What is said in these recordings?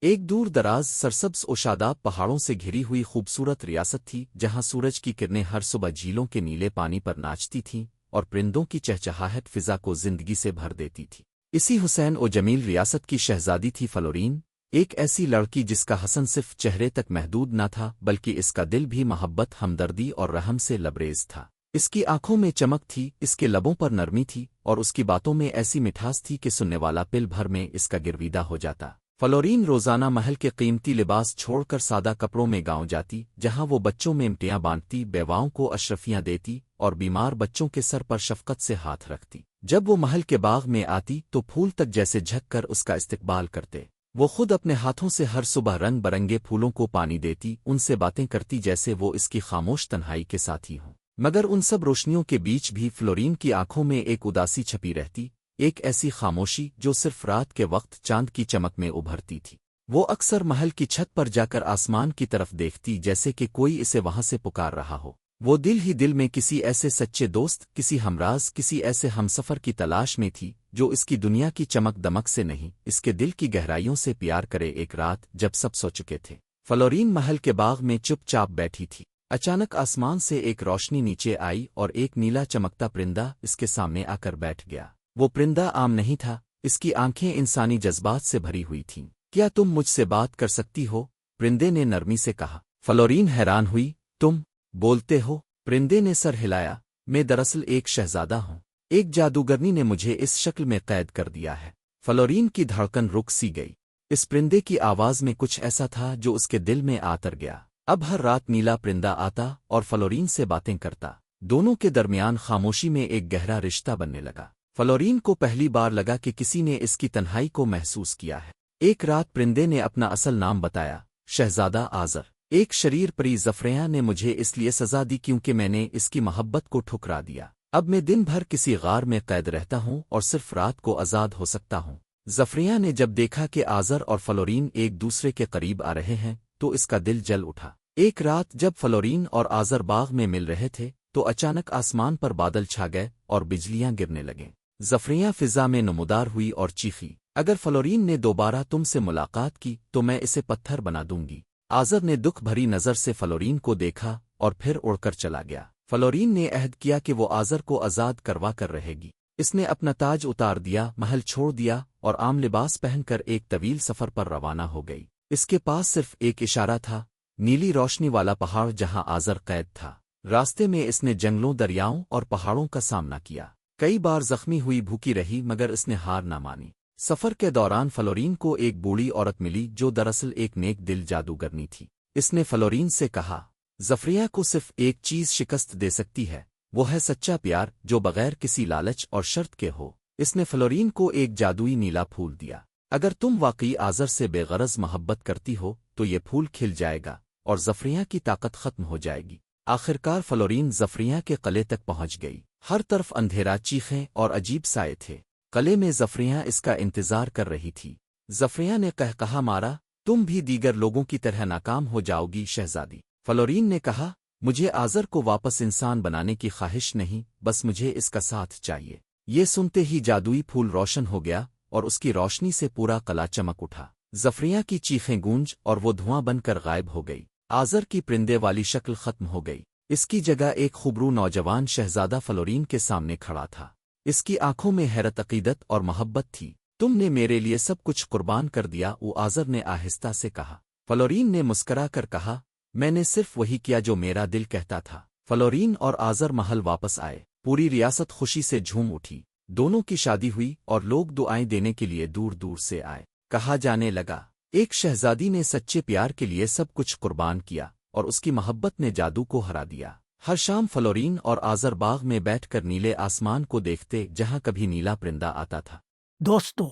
ایک دور دراز سرسبز و شاداب پہاڑوں سے گھری ہوئی خوبصورت ریاست تھی جہاں سورج کی کرنیں ہر صبح جھیلوں کے نیلے پانی پر ناچتی تھیں اور پرندوں کی چہچہاہٹ فضا کو زندگی سے بھر دیتی تھی۔ اسی حسین و جمیل ریاست کی شہزادی تھی فلورین، ایک ایسی لڑکی جس کا حسن صرف چہرے تک محدود نہ تھا بلکہ اس کا دل بھی محبت، ہمدردی اور رحم سے لبریز تھا۔ اس کی آنکھوں میں چمک تھی، اس کے لبوں پر نرمی تھی اور اس کی باتوں میں ایسی مٹھاس تھی کہ سننے والا پل بھر میں اس کا گرویدہ ہو جاتا۔ فلورین روزانہ محل کے قیمتی لباس چھوڑ کر سادہ کپڑوں میں گاؤں جاتی، جہاں وہ بچوں میں امٹیاں باندھتی، بیواؤں کو اشرفیاں دیتی اور بیمار بچوں کے سر پر شفقت سے ہاتھ رکھتی۔ جب وہ محل کے باغ میں آتی تو پھول تک جیسے جھک کر اس کا استقبال کرتے۔ وہ خود اپنے ہاتھوں سے ہر صبح رنگ برنگے پھولوں کو پانی دیتی، ان سے باتیں کرتی جیسے وہ اس کی خاموش تنہائی کے ساتھی ہوں۔ مگر ان سب روشنیوں کے بیچ بھی فلورین کی آنکھوں میں ایک اداسی چھپی رہتی، ایک ایسی خاموشی جو صرف رات کے وقت چاند کی چمک میں ابھرتی تھی۔ وہ اکثر محل کی چھت پر جا کر آسمان کی طرف دیکھتی جیسے کہ کوئی اسے وہاں سے پکار رہا ہو۔ وہ دل ہی دل میں کسی ایسے سچے دوست، کسی ہمراز، کسی ایسے ہمسفر کی تلاش میں تھی جو اس کی دنیا کی چمک دمک سے نہیں، اس کے دل کی گہرائیوں سے پیار کرے۔ ایک رات جب سب سو چکے تھے، فلورین محل کے باغ میں چپ چاپ بیٹھی تھی۔ اچانک آسمان سے ایک روشنی نیچے آئی اور ایک نیلا چمکتا پرندہ اس کے سامنے آ کر بیٹھ گیا۔ وہ پرندہ عام نہیں تھا، اس کی آنکھیں انسانی جذبات سے بھری ہوئی تھیں۔ کیا تم مجھ سے بات کر سکتی ہو؟ پرندے نے نرمی سے کہا۔ فلورین حیران ہوئی۔ تم بولتے ہو؟ پرندے نے سر ہلایا۔ میں دراصل ایک شہزادہ ہوں، ایک جادوگرنی نے مجھے اس شکل میں قید کر دیا ہے۔ فلورین کی دھڑکن رک سی گئی۔ اس پرندے کی آواز میں کچھ ایسا تھا جو اس کے دل میں آتر گیا۔ اب ہر رات نیلا پرندہ آتا اور فلورین سے باتیں کرتا، دونوں کے درمیان خاموشی میں ایک گہرا رشتہ بننے لگا۔ فلورین کو پہلی بار لگا کہ کسی نے اس کی تنہائی کو محسوس کیا ہے۔ ایک رات پرندے نے اپنا اصل نام بتایا، شہزادہ آزر۔ ایک شریر پری زفریاں نے مجھے اس لیے سزا دی کیونکہ میں نے اس کی محبت کو ٹھکرا دیا۔ اب میں دن بھر کسی غار میں قید رہتا ہوں اور صرف رات کو آزاد ہو سکتا ہوں۔ زفریاں نے جب دیکھا کہ آزر اور فلورین ایک دوسرے کے قریب آ رہے ہیں تو اس کا دل جل اٹھا۔ ایک رات جب فلورین اور آزر باغ میں مل رہے تھے تو اچانک آسمان پر بادل چھا گئے اور بجلیاں گرنے لگیں۔ زفریاں فضا میں نمودار ہوئی اور چیخی، اگر فلورین نے دوبارہ تم سے ملاقات کی تو میں اسے پتھر بنا دوں گی۔ آزر نے دکھ بھری نظر سے فلورین کو دیکھا اور پھر اڑ کر چلا گیا۔ فلورین نے عہد کیا کہ وہ آزر کو آزاد کروا کر رہے گی۔ اس نے اپنا تاج اتار دیا، محل چھوڑ دیا اور عام لباس پہن کر ایک طویل سفر پر روانہ ہو گئی۔ اس کے پاس صرف ایک اشارہ تھا، نیلی روشنی والا پہاڑ جہاں آزر قید تھا۔ راستے میں اس نے جنگلوں، دریاؤں اور پہاڑوں کا سامنا کیا۔ کئی بار زخمی ہوئی، بھوکی رہی، مگر اس نے ہار نہ مانی۔ سفر کے دوران فلورین کو ایک بوڑھی عورت ملی جو دراصل ایک نیک دل جادوگرنی تھی۔ اس نے فلورین سے کہا، زفریہ کو صرف ایک چیز شکست دے سکتی ہے، وہ ہے سچا پیار جو بغیر کسی لالچ اور شرط کے ہو۔ اس نے فلورین کو ایک جادوئی نیلا پھول دیا۔ اگر تم واقعی آزر سے بے غرض محبت کرتی ہو تو یہ پھول کھل جائے گا اور زفریہ کی طاقت ختم ہو جائے گی۔ آخرکار فلورین زفریہ کے قلعے تک پہنچ گئی۔ ہر طرف اندھیرا، چیخیں اور عجیب سائے تھے۔ قلعے میں زفریہ اس کا انتظار کر رہی تھی۔ زفریہ نے کہا، مارا تم بھی دیگر لوگوں کی طرح ناکام ہو جاؤ گی شہزادی۔ فلورین نے کہا، مجھے آزر کو واپس انسان بنانے کی خواہش نہیں، بس مجھے اس کا ساتھ چاہیے۔ یہ سنتے ہی جادوئی پھول روشن ہو گیا اور اس کی روشنی سے پورا قلعہ چمک اٹھا۔ زفریہ کی چیخیں گونج اور وہ دھواں بن کر غائب ہو گئی۔ آزر کی پرندے والی شکل ختم ہو گئی۔ اس کی جگہ ایک خوبرو نوجوان شہزادہ فلورین کے سامنے کھڑا تھا۔ اس کی آنکھوں میں حیرت، عقیدت اور محبت تھی۔ تم نے میرے لیے سب کچھ قربان کر دیا، وہ آزر نے آہستہ سے کہا۔ فلورین نے مسکرا کر کہا، میں نے صرف وہی کیا جو میرا دل کہتا تھا۔ فلورین اور آزر محل واپس آئے۔ پوری ریاست خوشی سے جھوم اٹھی۔ دونوں کی شادی ہوئی اور لوگ دعائیں دینے کے لیے دور دور سے آئے۔ کہا جانے لگا، ایک شہزادی نے سچے پیار کے لیے سب کچھ قربان کیا اور اس کی محبت نے جادو کو ہرا دیا۔ ہر شام فلورین اور آزر باغ میں بیٹھ کر نیلے آسمان کو دیکھتے جہاں کبھی نیلا پرندہ آتا تھا۔ دوستو،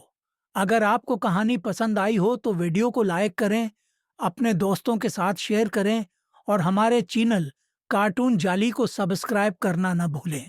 اگر آپ کو کہانی پسند آئی ہو تو ویڈیو کو لائک کریں، اپنے دوستوں کے ساتھ شیئر کریں اور ہمارے چینل کارٹون جالی کو سبسکرائب کرنا نہ بھولیں۔